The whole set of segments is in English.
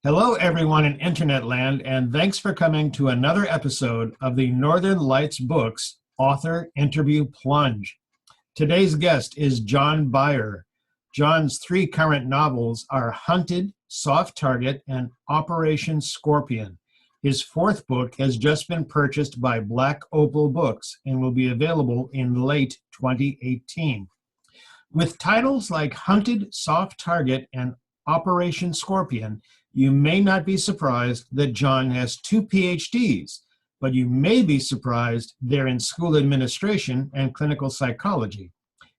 Hello, everyone in Internet land, and thanks for coming to another episode of the Northern Lights Books Author Interview Plunge. Today's guest is John Beyer. John's three current novels are Hunted, Soft Target, and Operation Scorpion. His fourth book has just been purchased by Black Opal Books and will be available in late 2018. With titles like Hunted, Soft Target, and Operation Scorpion, you may not be surprised that John has two PhDs, but you may be surprised they're in school administration and clinical psychology,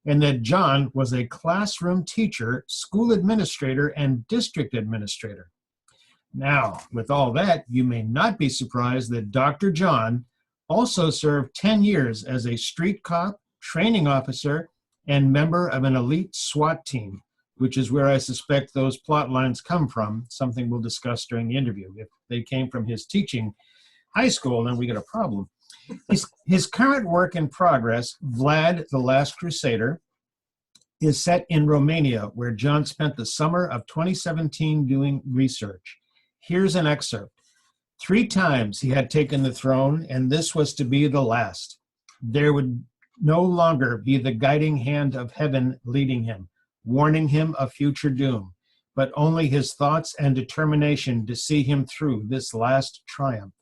and that John was a classroom teacher, school administrator, and district administrator. Now, with all that, you may not be surprised that Dr. John also served 10 years as a street cop, training officer, and member of an elite SWAT team, which is where I suspect those plot lines come from, something we'll discuss during the interview. If they came from his teaching high school, then we got a problem. His current work in progress, VLAD, The Last Crusader, is set in Romania, where John spent the summer of 2017 doing research. Here's an excerpt. 3 times he had taken the throne, and this was to be the last. There would no longer be the guiding hand of heaven leading him, warning him of future doom, but only his thoughts and determination to see him through this last triumph.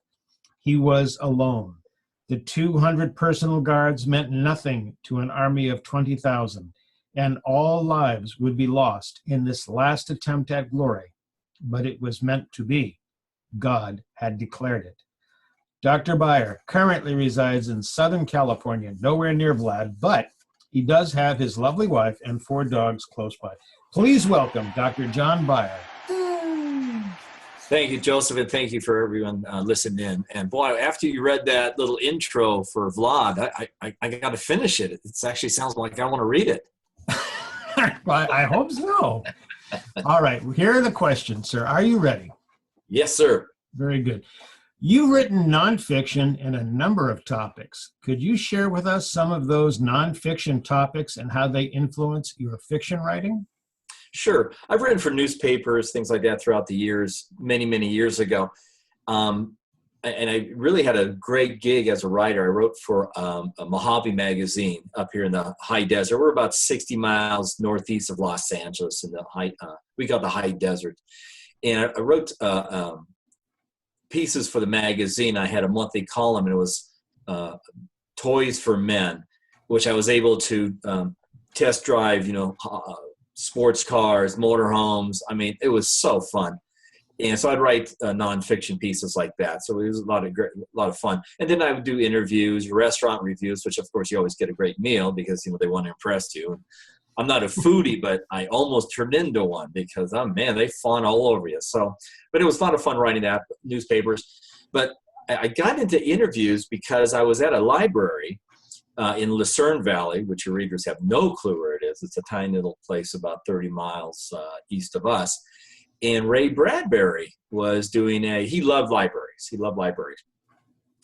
He was alone. The 200 personal guards meant nothing to an army of 20,000, and all lives would be lost in this last attempt at glory. But it was meant to be. God had declared it. Dr. Beyer currently resides in Southern California, nowhere near Vlad, but he does have his lovely wife and 4 dogs close by. Please welcome Dr. John Beyer. Thank you, Joseph, and thank you for everyone listening in. And boy, after you read that little intro for Vlad, I got to finish it. It actually sounds like I want to read it. I hope so. All right, here are the questions, sir. Are you ready? Yes, sir. Very good. You've written nonfiction in a number of topics. Could you share with us some of those nonfiction topics and how they influence your fiction writing? Sure. I've written for newspapers, things like that throughout the years, many, many years ago. And I really had a great gig as a writer. I wrote for a Mojave magazine up here in the high desert. We're about 60 miles northeast of Los Angeles in the high, we call it the high desert. And I wrote pieces for the magazine. I had a monthly column, and it was Toys for Men, which I was able to test drive, sports cars, motorhomes. I mean, it was so fun. And so I'd write nonfiction pieces like that. So it was a lot of fun. And then I would do interviews, restaurant reviews, which of course you always get a great meal because they want to impress you. I'm not a foodie, but I almost turned into one because, oh man, they fawn all over you. So, but it was a lot of fun writing that, newspapers. But I got into interviews because I was at a library in Lucerne Valley, which your readers have no clue where it is. It's a tiny little place about 30 miles east of us. And Ray Bradbury was doing he loved libraries. He loved libraries.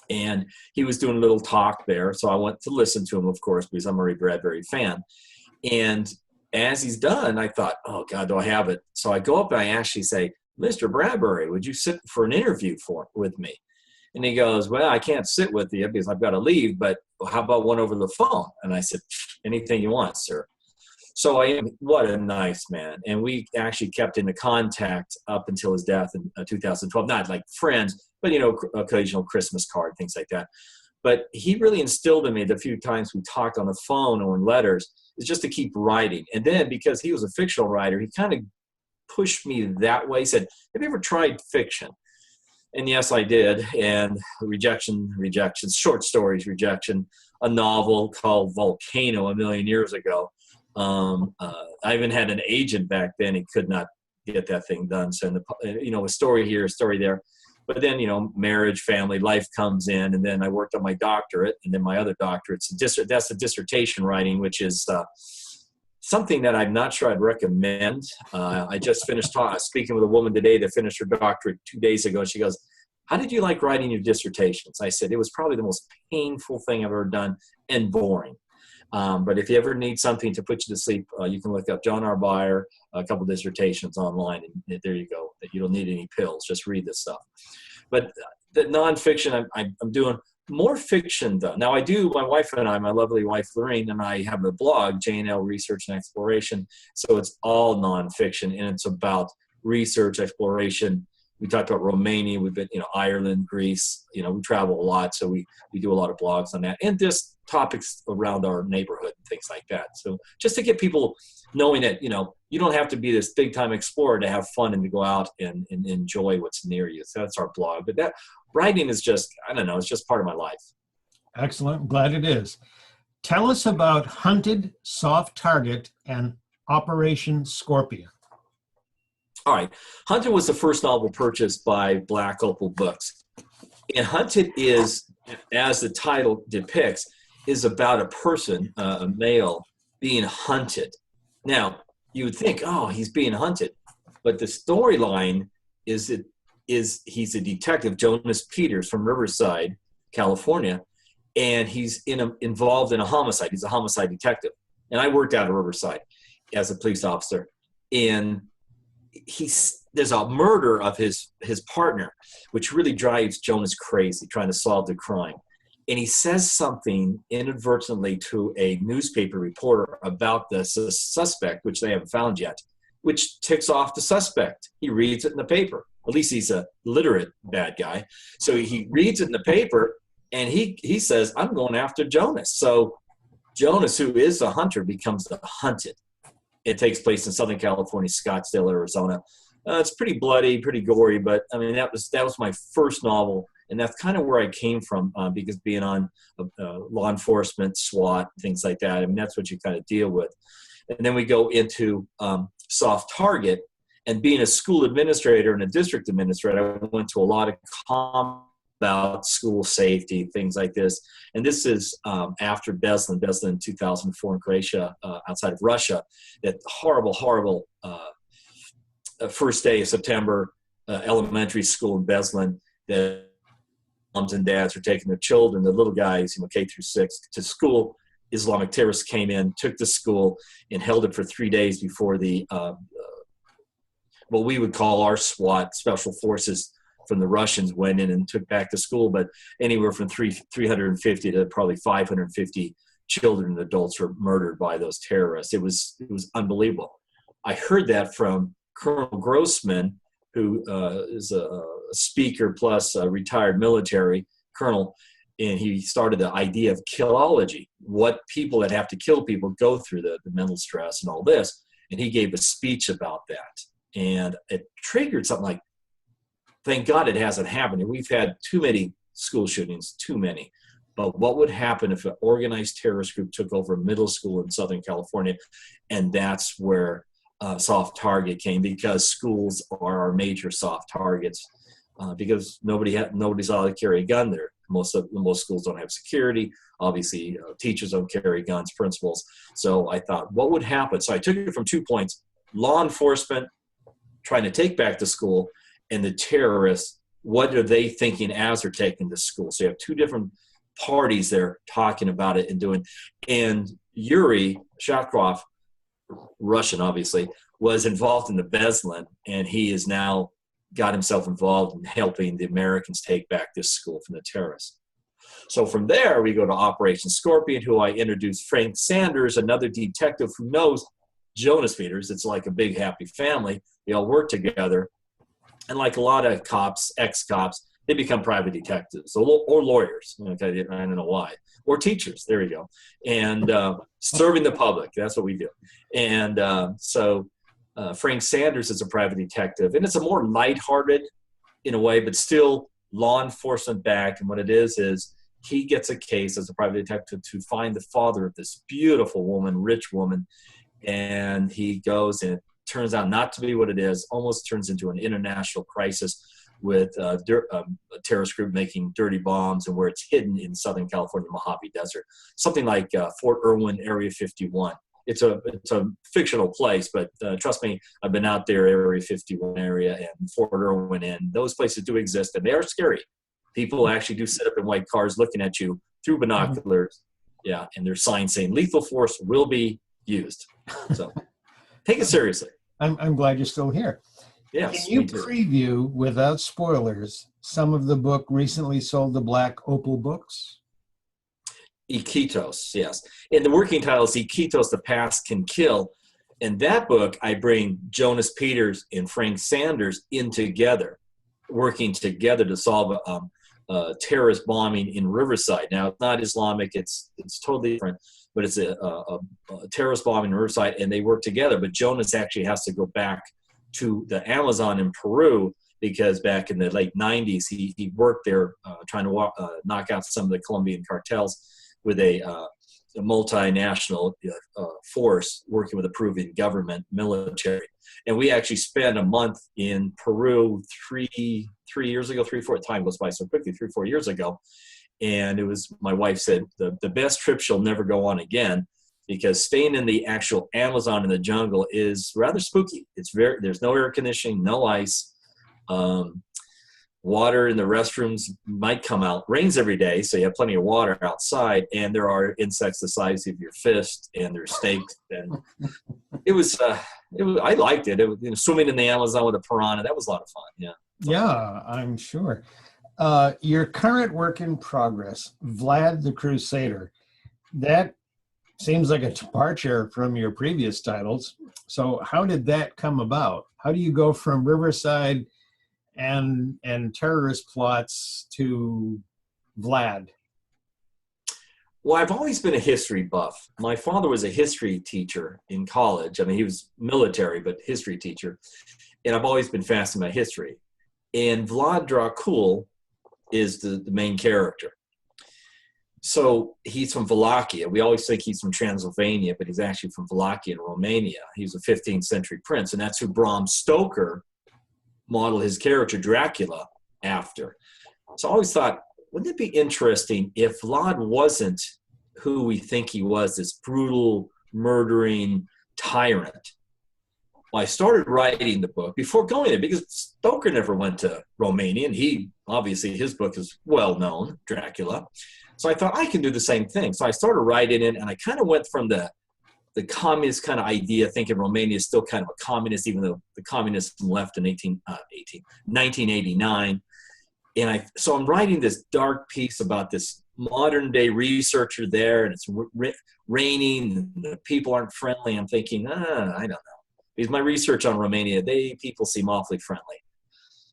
And he was doing a little talk there. So I went to listen to him, of course, because I'm a Ray Bradbury fan. And as he's done, I thought, oh, God, do I have it? So I go up and I actually say, Mr. Bradbury, would you sit for an interview with me? And he goes, well, I can't sit with you because I've got to leave, but how about one over the phone? And I said, anything you want, sir. So what a nice man. And we actually kept into contact up until his death in 2012. Not like friends, but, occasional Christmas card, things like that. But he really instilled in me the few times we talked on the phone or in letters is just to keep writing. And then because he was a fictional writer, he kind of pushed me that way. He said, have you ever tried fiction? And yes, I did. And rejection, short stories, rejection, a novel called Volcano a million years ago. I even had an agent back then. He could not get that thing done. So, a story here, a story there. But then, marriage, family, life comes in, and then I worked on my doctorate, and then my other doctorate's that's the dissertation writing, which is something that I'm not sure I'd recommend. I just finished speaking with a woman today that finished her doctorate 2 days ago. She goes, how did you like writing your dissertations? I said, it was probably the most painful thing I've ever done and boring. But if you ever need something to put you to sleep, you can look up John R. Beyer, a couple dissertations online, and there you go. You don't need any pills. Just read this stuff. But the nonfiction, I'm doing more fiction, though. Now, my wife and I, my lovely wife, Laureen, and I have a blog, J&L Research and Exploration. So it's all nonfiction, and it's about research, exploration. We talked about Romania. We've been, Ireland, Greece. We travel a lot, so we do a lot of blogs on that. And just topics around our neighborhood and things like that. So just to get people knowing that, you don't have to be this big-time explorer to have fun and to go out and enjoy what's near you. So that's our blog. But that writing is just, I don't know, it's just part of my life. Excellent. Glad it is. Tell us about Hunted, Soft Target, and Operation Scorpion. All right. Hunted was the first novel purchased by Black Opal Books. And Hunted is, as the title depicts, is about a person, a male, being hunted. Now, you would think, oh, he's being hunted. But the storyline is he's a detective, Jonas Peters from Riverside, California, and he's involved in a homicide. He's a homicide detective. And I worked out of Riverside as a police officer. And there's a murder of his partner, which really drives Jonas crazy, trying to solve the crime. And he says something inadvertently to a newspaper reporter about the suspect, which they haven't found yet, which ticks off the suspect. He reads it in the paper. At least he's a literate bad guy. So he reads it in the paper, and he says, I'm going after Jonas. So Jonas, who is a hunter, becomes the hunted. It takes place in Southern California, Scottsdale, Arizona. It's pretty bloody, pretty gory, but I mean, that was my first novel. And that's kind of where I came from, because being on law enforcement, SWAT, things like that, I mean, that's what you kind of deal with. And then we go into Soft Target, and being a school administrator and a district administrator, I went to a lot of comments about school safety, things like this. And this is after Beslan in 2004 in Croatia, outside of Russia, that horrible first day of September, elementary school in Beslan, the moms and dads were taking their children, the little guys, K through 6, to school. Islamic terrorists came in, took the school, and held it for 3 days before the what we would call our SWAT, Special Forces from the Russians, went in and took back the school. But anywhere from 350 to probably 550 children and adults were murdered by those terrorists. It was unbelievable. I heard that from Colonel Grossman, who is a speaker plus a retired military colonel, and he started the idea of killology, what people that have to kill people go through, the mental stress and all this. And he gave a speech about that. And it triggered something like, thank God it hasn't happened. And we've had too many school shootings, too many. But what would happen if an organized terrorist group took over a middle school in Southern California? And that's where Soft Target came, because schools are our major soft targets, because nobody's allowed to carry a gun there. Most schools don't have security. Obviously, teachers don't carry guns, principals. So I thought, what would happen? So I took it from 2 points: law enforcement trying to take back the school, and the terrorists, what are they thinking as they're taking the school? So you have two different parties there talking about it and doing. And Yuri Shakrov, Russian obviously, was involved in the Beslan, and he is now got himself involved in helping the Americans take back this school from the terrorists. So from there, we go to Operation Scorpion, who I introduced Frank Sanders, another detective who knows Jonas Peters. It's like a big happy family. They all work together. And like a lot of cops, ex-cops, they become private detectives or lawyers. Okay, I don't know why. Or teachers. There you go. And serving the public. That's what we do. And so Frank Sanders is a private detective. And it's a more lighthearted in a way, but still law enforcement backed. And what it is he gets a case as a private detective to find the father of this beautiful woman, rich woman. And he goes, and it turns out not to be what it is, almost turns into an international crisis with a terrorist group making dirty bombs, and where it's hidden in Southern California, Mojave Desert. Something like Fort Irwin, Area 51. It's a fictional place, but trust me, I've been out there, Area 51 area and Fort Irwin, and those places do exist, and they are scary. People actually do sit up in white cars looking at you through binoculars. Yeah, and there's signs saying lethal force will be used. So take it seriously. I'm glad you're still here. Yes, Can you me too. preview, without spoilers, some of the book recently sold to Black Opal Books? Inquitos, yes. And the working title is Inquitos, The Past Can Kill. In that book, I bring Jonas Peters and Frank Sanders in together, working together to solve a terrorist bombing in Riverside. Now, it's not Islamic, it's totally different, but it's a terrorist bombing in Riverside, and they work together. But Jonas actually has to go back to the Amazon in Peru, because back in the late 90s, he worked there trying to knock out some of the Colombian cartels with a multinational force working with the Peruvian government military. And we actually spent a month in Peru three years ago, 3-4, time goes by so quickly, 3-4 years ago. And it was, my wife said, the best trip she'll never go on again, because staying in the actual Amazon in the jungle is rather spooky. There's no air conditioning, no ice. Water in the restrooms might come out. Rains every day, so you have plenty of water outside, and there are insects the size of your fist, and there's snakes. And I liked it. It was, swimming in the Amazon with a piranha. That was a lot of fun. Yeah. Yeah, I'm sure. Your current work in progress, VLAD the Crusader, that seems like a departure from your previous titles. So how did that come about? How do you go from Riverside and terrorist plots to VLAD? Well, I've always been a history buff. My father was a history teacher in college. I mean, he was military, but history teacher. And I've always been fascinated by history. And Vlad Dracul is the main character. So he's from Wallachia. We always think he's from Transylvania, but he's actually from Wallachia in Romania. He was a 15th century prince, and that's who Bram Stoker modeled his character Dracula after. So I always thought, wouldn't it be interesting if Vlad wasn't who we think he was, this brutal, murdering tyrant? Well, I started writing the book before going there, because Stoker never went to Romania, and obviously his book is well known, Dracula. So I thought I can do the same thing. So I started writing it, and I kind of went from the communist kind of idea, thinking Romania is still kind of a communist, even though the communism left in 1989. And so I'm writing this dark piece about this modern day researcher there, and it's raining, and the people aren't friendly. I'm thinking, I don't know. Because my research on Romania, people seem awfully friendly.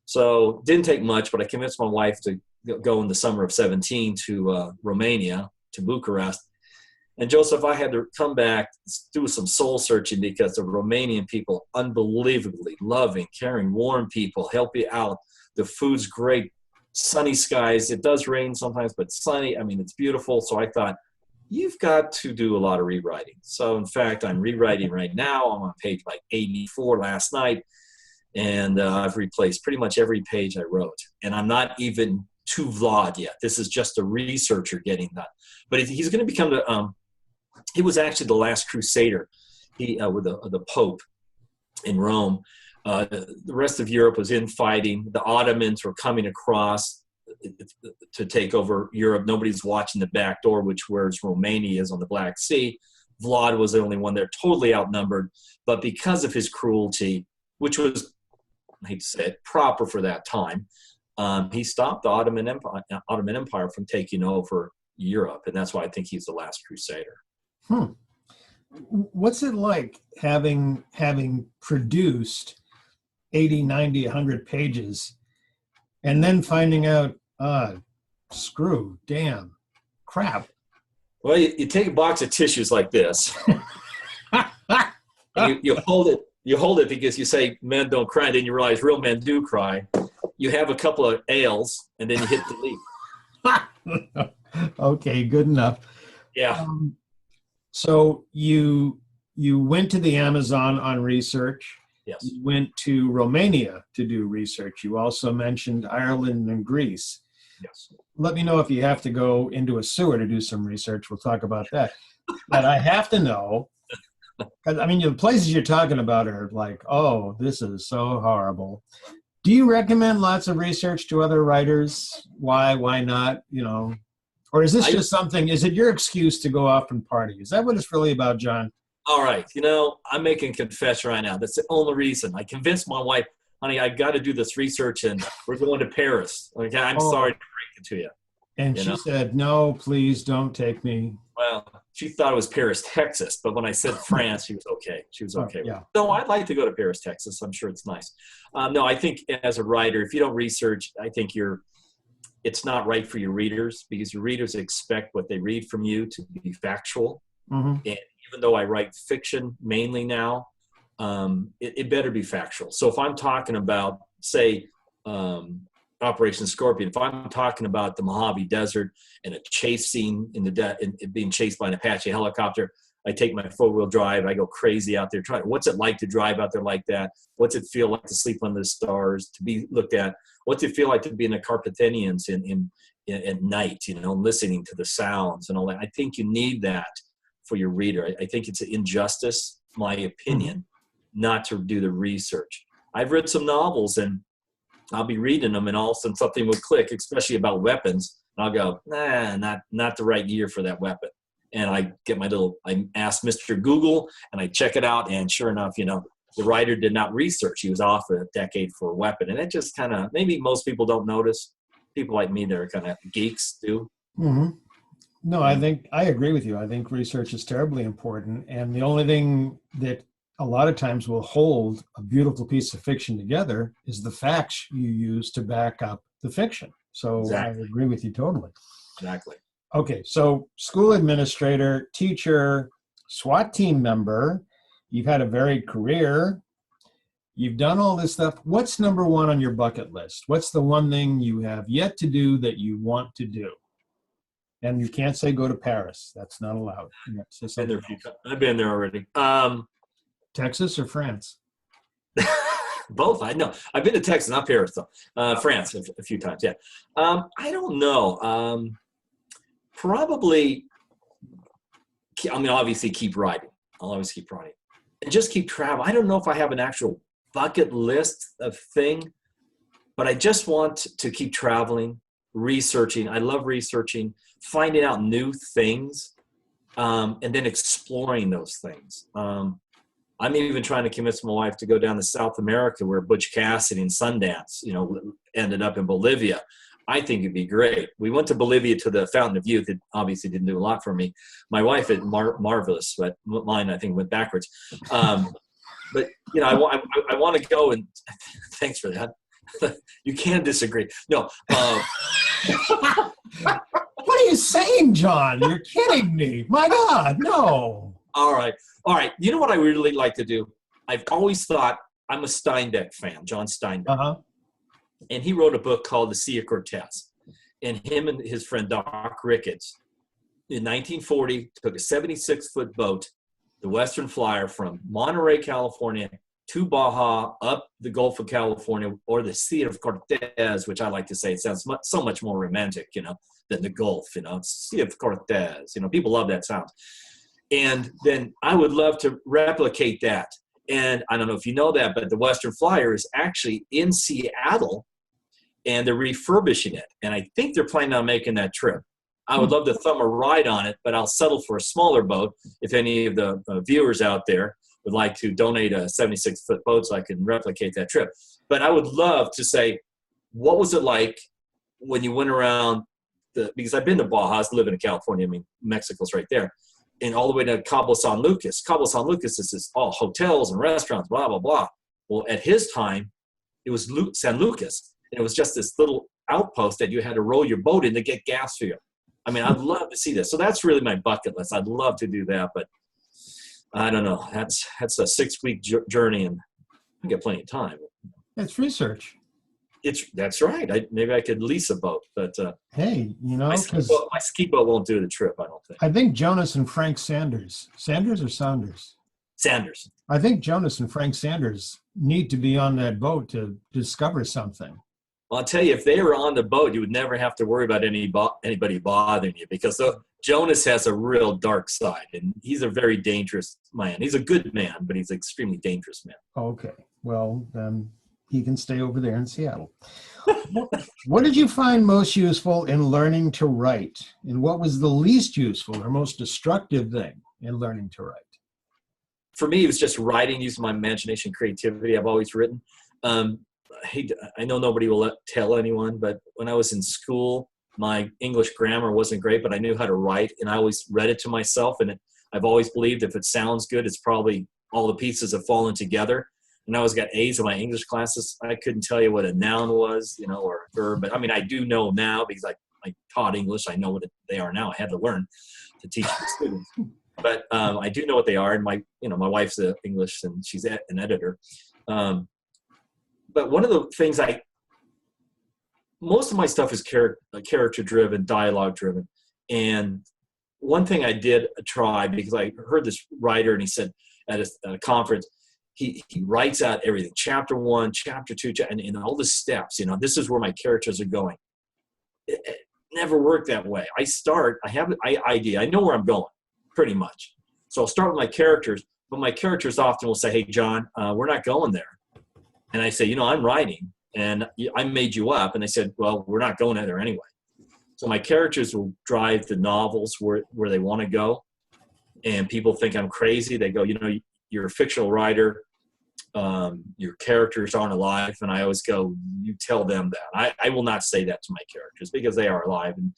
So didn't take much, but I convinced my wife to go in the summer of 17 to Romania, to Bucharest. And Joseph, I had to come back, do some soul searching, because the Romanian people, unbelievably loving, caring, warm people, help you out. The food's great, sunny skies. It does rain sometimes, but sunny. I mean, it's beautiful. So I thought, you've got to do a lot of rewriting. So in fact, I'm rewriting right now. I'm on page like 84 last night. And I've replaced pretty much every page I wrote. And I'm not even to Vlad yet. This is just a researcher getting done. But he's going to become he was actually the last crusader with the Pope in Rome. The rest of Europe was infighting. The Ottomans were coming across to take over Europe. Nobody's watching the back door, whereas Romania is on the Black Sea. Vlad was the only one there, totally outnumbered. But because of his cruelty, which was, I hate to say it, proper for that time, he stopped the Ottoman Empire from taking over Europe. And that's why I think he's the last crusader. What's it like having produced 80, 90, 100 pages and then finding out, screw, damn, crap? Well, you take a box of tissues like this, and you hold it because you say men don't cry, and then you realize real men do cry. You have a couple of ales, and then you hit delete. Okay, good enough. Yeah. So you went to the Amazon on research. Yes. You went to Romania to do research. You also mentioned Ireland and Greece. Yes. Let me know if you have to go into a sewer to do some research. We'll talk about that. But I have to know, because I mean, the places you're talking about are like, oh, this is so horrible. Do you recommend lots of research to other writers? Why not? Or is this just something, is it your excuse to go off and party? Is that what it's really about, John? All right. I'm making a confession right now. That's the only reason. I convinced my wife, honey, I got to do this research and we're going to Paris. Okay, I'm sorry to break it to you. And she said, no, please don't take me. Well, she thought it was Paris, Texas. But when I said France, she was okay. She was okay. Yeah. No, I'd like to go to Paris, Texas. I'm sure it's nice. No, I think as a writer, if you don't research, I think it's not right for your readers, because your readers expect what they read from you to be factual. And even though I write fiction mainly now, it better be factual. So if I'm talking about, say, Operation Scorpion, if I'm talking about the Mojave Desert and a chase scene and being chased by an Apache helicopter, I take my four-wheel drive, I go crazy out there trying. What's it like to drive out there like that? What's it feel like to sleep under the stars, to be looked at? What's it feel like to be in the Carpathians at night, listening to the sounds and all that? I think you need that for your reader. I think it's an injustice, my opinion, not to do the research. I've read some novels and I'll be reading them and all of a sudden something will click, especially about weapons. And I'll go, not the right year for that weapon. And I ask Mr. Google and I check it out. And sure enough, the writer did not research. He was off a decade for a weapon. And it just kind of, maybe most people don't notice. People like me that are kind of geeks do. No, I agree with you. I think research is terribly important. And the only thing that a lot of times will hold a beautiful piece of fiction together is the facts you use to back up the fiction. So exactly. I agree with you totally. Exactly. Okay, so school administrator, teacher, SWAT team member, you've had a varied career. You've done all this stuff. What's number one on your bucket list? What's the one thing you have yet to do that you want to do? And you can't say go to Paris. That's not allowed. I've been there already. Texas or France? Both. I know. I've been to Texas, not Paris, though. France a few times, yeah. I don't know. Probably, obviously keep writing. I'll always keep writing. And just keep traveling. I don't know if I have an actual bucket list of thing, but I just want to keep traveling, researching. I love researching, finding out new things, and then exploring those things. I'm even trying to convince my wife to go down to South America where Butch Cassidy and Sundance, ended up in Bolivia. I think it'd be great. We went to Bolivia to the Fountain of Youth. It obviously didn't do a lot for me. My wife is marvelous, but mine, I think, went backwards. But, I want to go, and thanks for that. You can disagree. No. What are you saying, John? You're kidding me. My God, no. All right. You know what I really like to do? I've always thought, I'm a Steinbeck fan, John Steinbeck. And he wrote a book called The Sea of Cortez. And him and his friend Doc Ricketts, in 1940, took a 76-foot boat, the Western Flyer, from Monterey, California, to Baja, up the Gulf of California, or the Sea of Cortez, which I like to say, it sounds so much more romantic, than the Gulf, Sea of Cortez. People love that sound. And then I would love to replicate that. And I don't know if you know that, but the Western Flyer is actually in Seattle, and they're refurbishing it. And I think they're planning on making that trip. I would love to thumb a ride on it, but I'll settle for a smaller boat if any of the viewers out there would like to donate a 76-foot boat so I can replicate that trip. But I would love to say, what was it like when you went around because I've been to Baja, I live in California. Mexico's right there. And all the way to Cabo San Lucas. Cabo San Lucas is all hotels and restaurants, blah, blah, blah. Well, at his time, it was San Lucas. And it was just this little outpost that you had to roll your boat in to get gas fuel. I'd love to see this. So that's really my bucket list. I'd love to do that, but I don't know. That's a 6-week journey, and I get plenty of time. It's research. That's right. Maybe I could lease a boat, but hey, my ski boat won't do the trip, I don't think. I think Jonas and Frank Sanders or Saunders? Sanders. I think Jonas and Frank Sanders need to be on that boat to discover something. Well, I'll tell you, if they were on the boat, you would never have to worry about anybody bothering you, because Jonas has a real dark side, and he's a very dangerous man. He's a good man, but he's an extremely dangerous man. Okay. Well, then he can stay over there in Seattle. What did you find most useful in learning to write? And what was the least useful or most destructive thing in learning to write? For me, it was just writing, using my imagination, creativity. I've always written. I know nobody will tell anyone, but when I was in school, my English grammar wasn't great, but I knew how to write, and I always read it to myself. And I've always believed if it sounds good, it's probably all the pieces have fallen together. And I always got A's in my English classes. I couldn't tell you what a noun was, or a verb. But I mean, I do know now because I taught English. I know what they are now. I had to learn to teach the students. But I do know what they are. And my wife's English, and she's an editor. But one of the things most of my stuff is character driven, dialogue driven. And one thing I did try, because I heard this writer, and he said at a conference, he writes out everything, chapter 1, chapter 2, and all the steps, this is where my characters are going. It never worked that way. I have an idea. I know where I'm going pretty much. So I'll start with my characters, but my characters often will say, hey, John, we're not going there. And I say, I'm writing, and I made you up. And they said, well, we're not going there anyway. So my characters will drive the novels where they want to go. And people think I'm crazy. They go, you're a fictional writer. Your characters aren't alive. And I always go, you tell them that. I will not say that to my characters because they are alive. And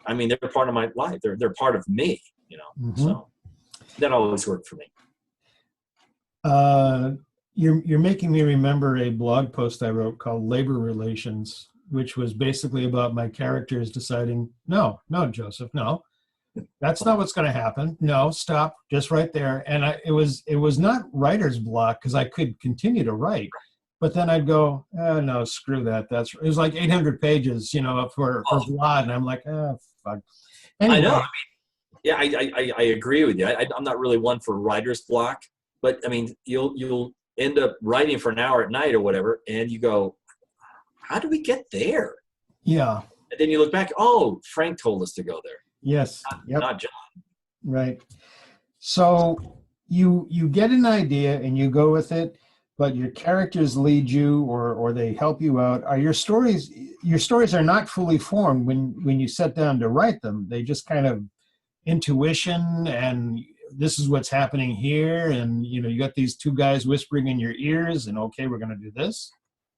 I mean, they're part of my life. They're part of me, Mm-hmm. So that always worked for me. You're making me remember a blog post I wrote called Labor Relations, which was basically about my characters deciding, no, Joseph, no, that's not what's going to happen. No, stop, just right there. And it was not writer's block because I could continue to write, but then I'd go, oh, no, screw that. It was like 800 pages, for VLAD, and I'm like, oh, fuck. Anyway. I know. Yeah, I agree with you. I'm not really one for writer's block, but I mean, you'll end up writing for an hour at night or whatever, and you go, how do we get there? Yeah. And then you look back, oh, Frank told us to go there. Yes. Not John. Right. So you get an idea and you go with it, but your characters lead you or they help you out. Are your stories are not fully formed when you sit down to write them. They just kind of intuition, and this is what's happening here, and you got these two guys whispering in your ears, and okay, we're going to do this.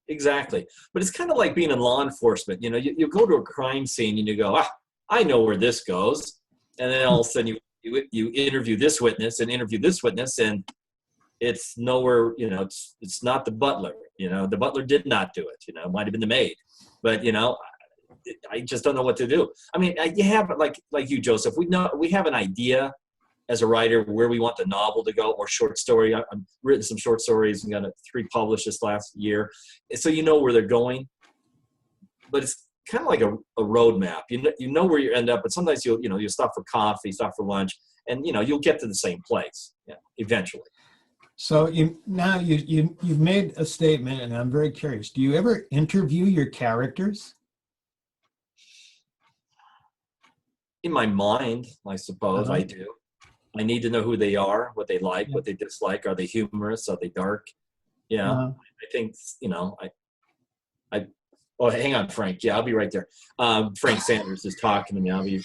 Exactly. But it's kind of like being in law enforcement. You go to a crime scene and you go, I know where this goes, and then all of a sudden you interview this witness and interview this witness, and it's nowhere. It's not the butler. The butler did not do it. It might have been the maid, but I just don't know what to do. I mean, you have like you, Joseph. We have an idea as a writer where we want the novel to go, or short story. I've written some short stories and got 3 published this last year, so where they're going. But it's kind of like a roadmap. You know where you end up, but sometimes you'll stop for coffee, stop for lunch, and you'll get to the same place eventually. So you've made a statement, and I'm very curious. Do you ever interview your characters? In my mind, I suppose I do. I need to know who they are, what they like, what they dislike. Are they humorous? Are they dark? I think, oh, hang on, Frank. Yeah, I'll be right there. Frank Sanders is talking to me. I'll be,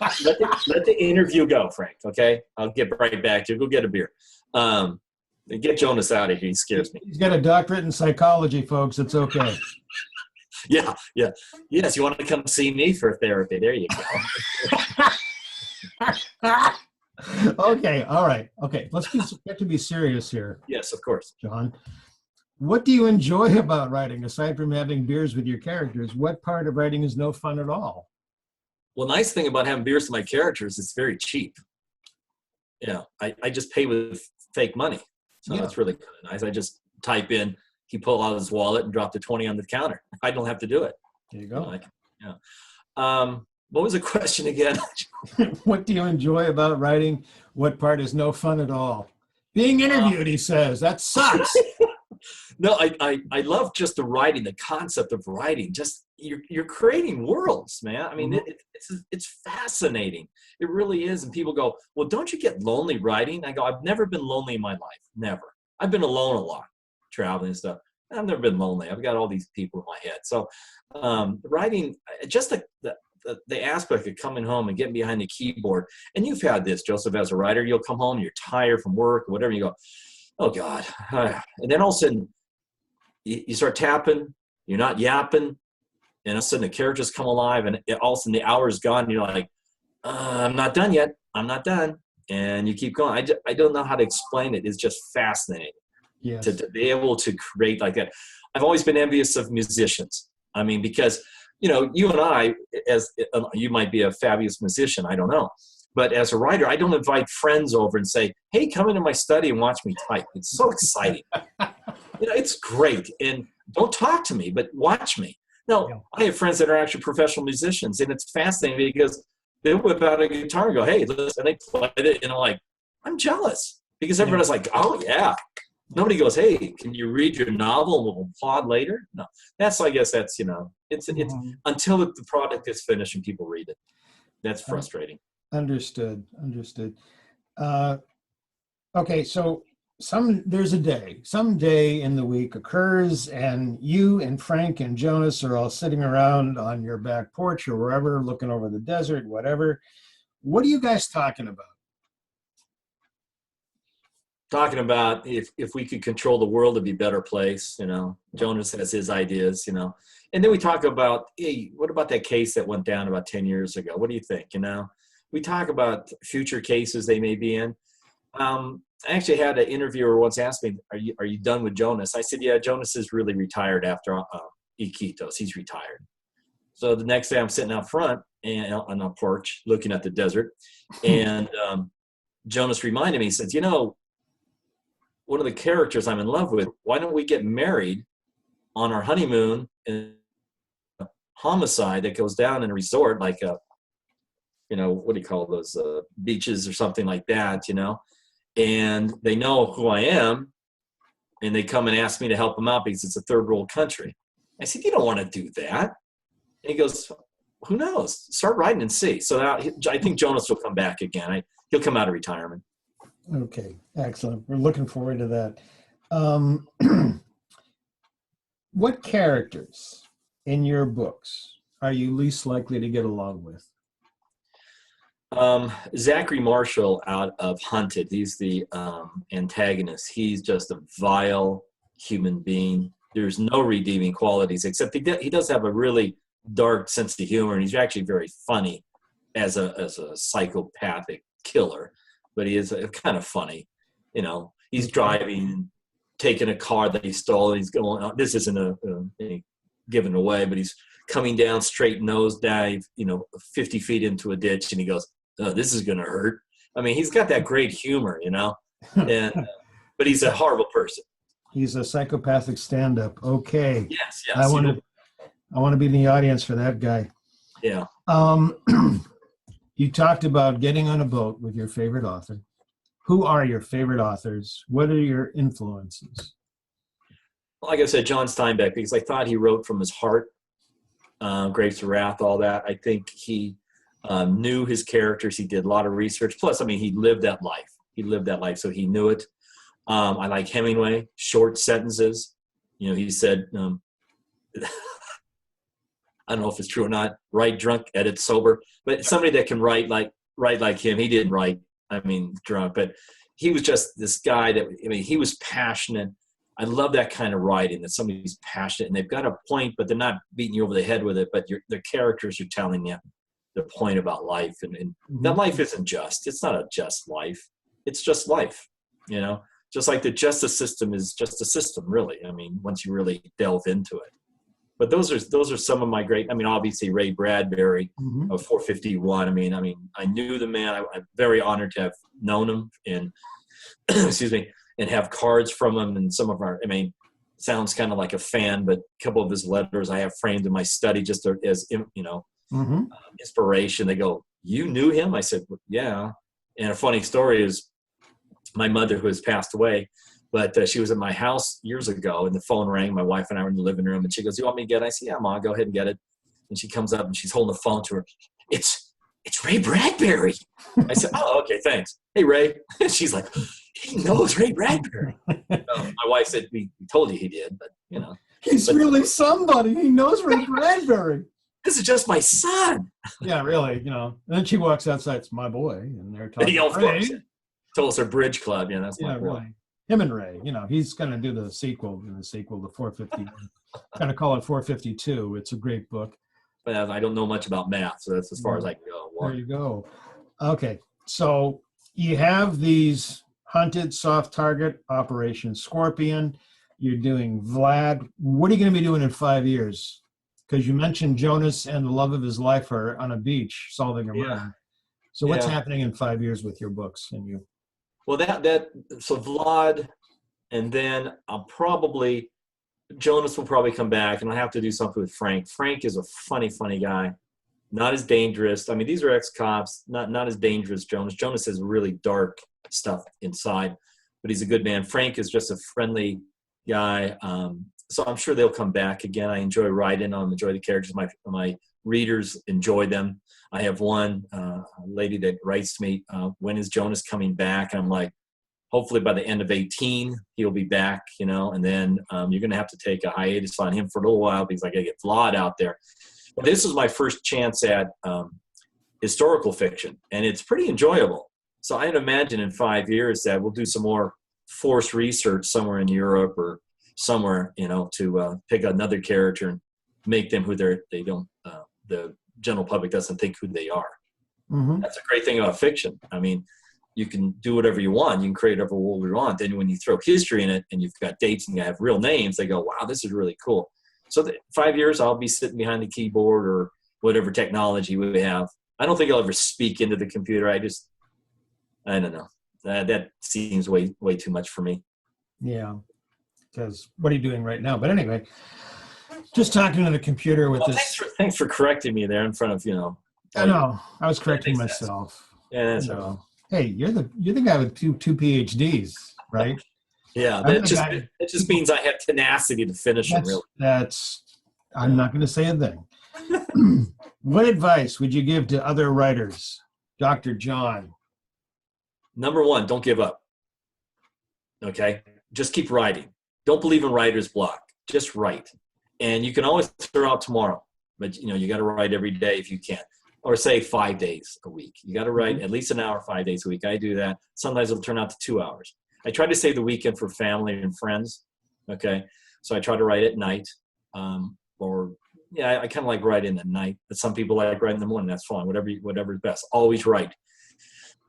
let the interview go, Frank. Okay. I'll get right back to you. Go get a beer. Get Jonas out of here. He scares me. He's got a doctorate in psychology, folks. It's okay. Yeah. Yes, you want to come see me for therapy? There you go. Okay, all right. Okay, let's get to be serious here. Yes, of course. John, what do you enjoy about writing, aside from having beers with your characters? What part of writing is no fun at all? Well, nice thing about having beers with my characters, it's very cheap. I just pay with fake money. So that's really kind of nice. I just type in, he pulled out his wallet and dropped a 20 on the counter. I don't have to do it. There you go. What was the question again? What do you enjoy about writing? What part is no fun at all? Being interviewed, he says. That sucks. No, I love just the writing, the concept of writing. Just you're creating worlds, man. I mean, it's fascinating. It really is. And people go, well, don't you get lonely writing? I go, I've never been lonely in my life. Never. I've been alone a lot, traveling and stuff. I've never been lonely. I've got all these people in my head. So writing, just the aspect of coming home and getting behind the keyboard. And you've had this, Joseph, as a writer. You'll come home, you're tired from work or whatever. You go, oh God. And then all of a sudden you start tapping, you're not yapping. And all of a sudden the characters come alive, and all of a sudden the hour is gone. And you're like, I'm not done yet. I'm not done. And you keep going. I don't know how to explain it. It's just fascinating. Yes. To be able to create like that. I've always been envious of musicians. I mean, because, you know, you and I, as you might be a fabulous musician, I don't know. But as a writer, I don't invite friends over and say, hey, come into my study and watch me type. It's so exciting. You know, it's great. And don't talk to me, but watch me. No, yeah. I have friends that are actually professional musicians, and it's fascinating because they whip out a guitar and go, hey, listen, and they play it, and I'm like, I'm jealous. Because everybody's like, oh, yeah. Nobody goes, hey, can you read your novel and we'll applaud later? No. I guess that's, you know, it's until the product is finished and people read it. That's frustrating. Understood. Okay, so some day in the week occurs, and you and Frank and Jonas are all sitting around on your back porch or wherever, looking over the desert, whatever. What are you guys talking about? Talking about if we could control the world, it'd be a better place, you know. Jonas has his ideas, you know. And then we talk about, hey, what about that case that went down about 10 years ago? What do you think, you know? We talk about future cases they may be in. I actually had an interviewer once ask me, are you done with Jonas? I said, yeah, Jonas is really retired after Inquitos. He's retired. So the next day I'm sitting out front and on a porch looking at the desert. And Jonas reminded me, he says, you know, one of the characters I'm in love with, why don't we get married on our honeymoon in a homicide that goes down in a resort, like a, you know, what do you call those, beaches or something like that, you know? And they know who I am, and they come and ask me to help them out because it's a third world country. I said, you don't want to do that. And he goes, who knows? Start writing and see. So now I think Jonas will come back again. He'll come out of retirement. Okay, excellent. We're looking forward to that. What characters in your books are you least likely to get along with? Zachary Marshall out of Hunted. He's the antagonist. He's just a vile human being. There's no redeeming qualities, except he does have a really dark sense of humor, and he's actually very funny as a psychopathic killer. But he is kind of funny, you know. He's driving, taking a car that he stole, and he's going. This isn't any given away, but he's coming down straight nose dive, you know, 50 feet into a ditch, and he goes, "Oh, this is going to hurt." I mean, he's got that great humor, you know. And but he's a horrible person. He's a psychopathic stand-up. Okay. Yes. I want to be in the audience for that guy. Yeah. You talked about getting on a boat with your favorite author. Who are your favorite authors? What are your influences? Like I said, John Steinbeck, because I thought he wrote from his heart, Grapes of Wrath, all that. I think he knew his characters. He did a lot of research. Plus, I mean, he lived that life. So he knew it. I like Hemingway, short sentences. You know, he said, I don't know if it's true or not, write drunk, edit sober. But somebody that can write like him, he didn't write, I mean, drunk. But he was just this guy that, I mean, he was passionate. I love that kind of writing, that somebody's passionate and they've got a point, but they're not beating you over the head with it. But their characters are telling you the point about life. And that life isn't just. It's not a just life. It's just life, you know. Just like the justice system is just a system, really. I mean, once you really delve into it. But those are some of my great. I mean, obviously Ray Bradbury of 451. I mean, I knew the man. I'm very honored to have known him, and excuse me, and have cards from him. And some of our. I mean, sounds kind of like a fan, but a couple of his letters I have framed in my study just as you know, inspiration. They go, "You knew him?" I said, well, "Yeah." And a funny story is, my mother, who has passed away. But she was at my house years ago, and the phone rang. My wife and I were in the living room, and she goes, "You want me to get it?" I said, "Yeah, Mom, go ahead and get it." And she comes up, and she's holding the phone to her. It's Ray Bradbury. I said, "Oh, okay, thanks. Hey, Ray." And she's like, "He knows Ray Bradbury." So my wife said, we told you he did, but you know. He's really somebody. He knows Ray Bradbury. This is just my son. Yeah, really, you know. And then she walks outside, it's my boy, and they're talking. Yeah, of course. Told us her bridge club, yeah, that's my boy. Really. Him and Ray, you know, he's going to do the sequel to 450. Going to call it 452. It's a great book. But I don't know much about math, so that's as far as I can go. There you go. Okay, so you have these hunted soft target Operation Scorpion. You're doing VLAD. What are you going to be doing in 5 years? Because you mentioned Jonas and the love of his life are on a beach solving a murder. So what's happening in 5 years with your books and you? Well, so VLAD, and then Jonas will probably come back, and I'll have to do something with Frank. Frank is a funny guy. Not as dangerous. I mean, these are ex-cops, not as dangerous as Jonas. Jonas has really dark stuff inside, but he's a good man. Frank is just a friendly guy. So I'm sure they'll come back again. I enjoy writing them, enjoy the characters. My readers enjoy them. I have one lady that writes to me, when is Jonas coming back? And I'm like, hopefully by the end of 18, he'll be back, you know, and then you're going to have to take a hiatus on him for a little while because I got to get VLAD out there. But this is my first chance at historical fiction, and it's pretty enjoyable. So I'd imagine in 5 years that we'll do some more forced research somewhere in Europe or somewhere, you know, to pick another character and make them who they don't, the general public doesn't think who they are. Mm-hmm. That's a great thing about fiction. I mean, you can do whatever you want. You can create whatever world you want. Then when you throw history in it and you've got dates and you have real names, they go, wow, this is really cool. So 5 years, I'll be sitting behind the keyboard or whatever technology we have. I don't think I'll ever speak into the computer. I don't know. That seems way too much for me. Yeah, because what are you doing right now? But anyway, just talking to the computer with this. Thanks for correcting me there in front of, you know. I know. I was correcting myself. Yeah, that's right. Hey, you're the guy with two PhDs, right? Yeah, it just means I have tenacity to finish them, really. I'm not going to say a thing. What advice would you give to other writers, Dr. John? Number one, don't give up. Okay? Just keep writing. Don't believe in writer's block. Just write. And you can always throw out tomorrow, but you know, you got to write every day if you can. Or say 5 days a week. You got to write at least an hour, 5 days a week. I do that. Sometimes it'll turn out to 2 hours. I try to save the weekend for family and friends. Okay. So I try to write at night. I kind of like writing at night, but some people like writing in the morning. That's fine. Whatever is best. Always write.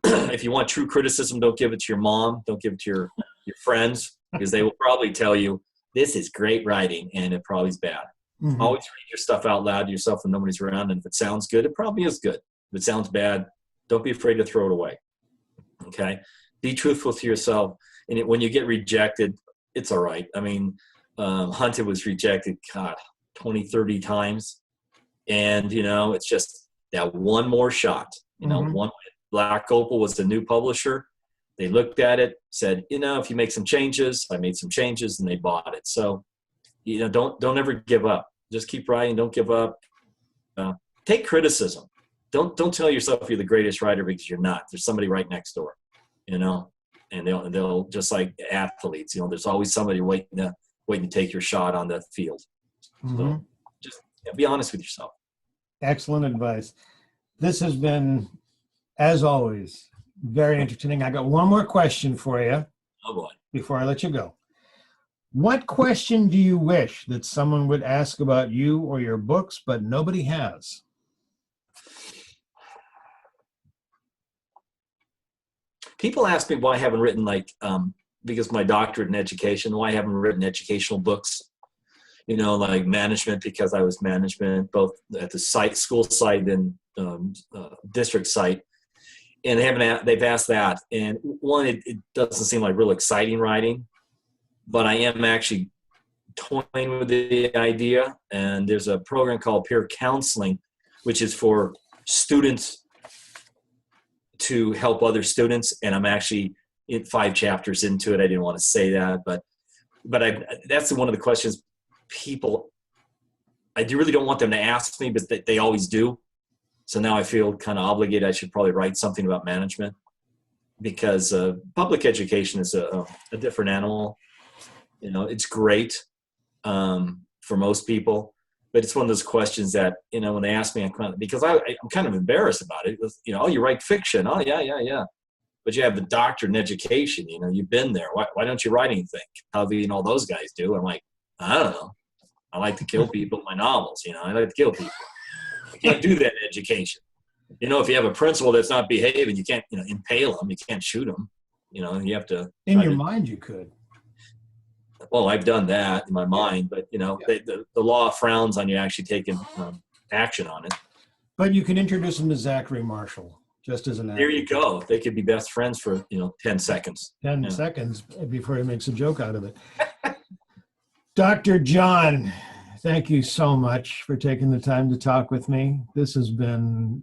If you want true criticism, don't give it to your mom. Don't give it to your friends, because they will probably tell you, this is great writing, and it probably is bad. Mm-hmm. Always read your stuff out loud to yourself when nobody's around, and if it sounds good, it probably is good. If it sounds bad, don't be afraid to throw it away. Okay? Be truthful to yourself, and when you get rejected, it's all right. I mean, Hunted was rejected, 20, 30 times, and, you know, it's just that one more shot. You know, Black Opal was the new publisher. They looked at it, said, you know, if you make some changes, I made some changes, and they bought it. So, you know, don't ever give up. Just keep writing. Don't give up. Take criticism. Don't tell yourself you're the greatest writer, because you're not. There's somebody right next door, you know, and they'll just like athletes, you know, there's always somebody waiting to take your shot on the field. So just be honest with yourself. Excellent advice. This has been, as always, very entertaining. I got one more question for you. Oh boy. Before I let you go. What question do you wish that someone would ask about you or your books, but nobody has? People ask me why I haven't written, because of my doctorate in education, why I haven't written educational books, you know, like management, because I was management, both at the school site and district site. And they've asked that. And one, it doesn't seem like real exciting writing, but I am actually toying with the idea. And there's a program called peer counseling, which is for students to help other students. And I'm actually 5 chapters into it. I didn't want to say that, but that's one of the questions I really don't want them to ask me, but they always do. So now I feel kind of obligated. I should probably write something about management, because public education is a different animal. You know, it's great for most people, but it's one of those questions that, you know, when they ask me, because I'm kind of embarrassed about it. You know, oh, you write fiction? Oh, yeah. But you have the doctorate in education. You know, you've been there. Why don't you write anything? How do you know those guys do? I'm like, I don't know. I like to kill people in my novels. You know, I like to kill people. You can't do that in education. You know, if you have a principal that's not behaving, you can't, you know, impale them. You can't shoot them. You know, you have to. In your mind, you could. Well, I've done that in my mind, but, you know, the law frowns on you actually taking action on it. But you can introduce them to Zachary Marshall, just as an actor. There you go. They could be best friends for, you know, 10 seconds. 10 seconds before he makes a joke out of it. Dr. John, thank you so much for taking the time to talk with me. This has been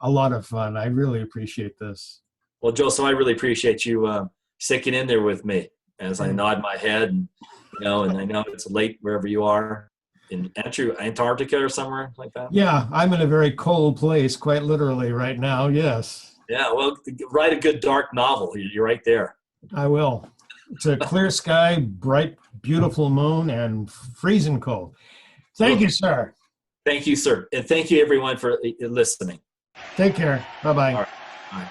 a lot of fun. I really appreciate this. Well, Joseph, I really appreciate you sticking in there with me as I nod my head, and, you know, and I know it's late wherever you are. In Antarctica or somewhere like that? Yeah, I'm in a very cold place, quite literally right now, yes. Yeah, well, write a good dark novel. You're right there. I will. It's a clear sky, bright, beautiful moon, and freezing cold. Thank you, sir. Thank you, sir. And thank you, everyone, for listening. Take care. Bye-bye. All right.